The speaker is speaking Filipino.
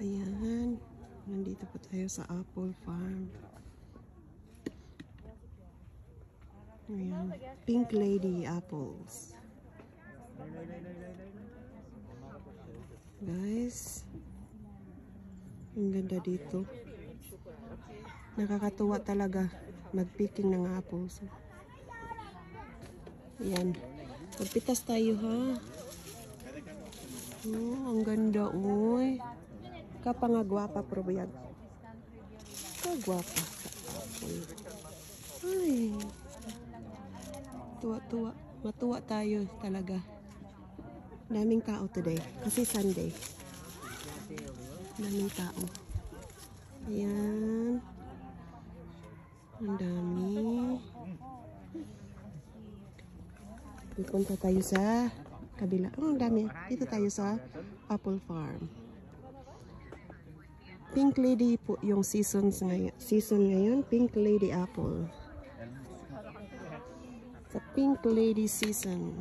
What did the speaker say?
Ayan. Nandito po tayo sa apple farm. Ayan. Pink Lady apples. Guys. Ang ganda dito. Nakakatuwa talaga mag-picking ng apples. Ayan. Magpitas tayo ha. Oh, ang ganda uy. Kapangagwapa probiyag. Kagwapa sa apple. Ay. Tuwa-tuwa. Matuwa tayo talaga. Daming tao today. Kasi Sunday. Daming tao. Ayan. Ang dami. Pupunta tayo sa kabila. Oh, ang dami. Dito tayo sa apple farm. Pink Lady po yung season ngayon. Pink Lady apple. Sa Pink Lady season.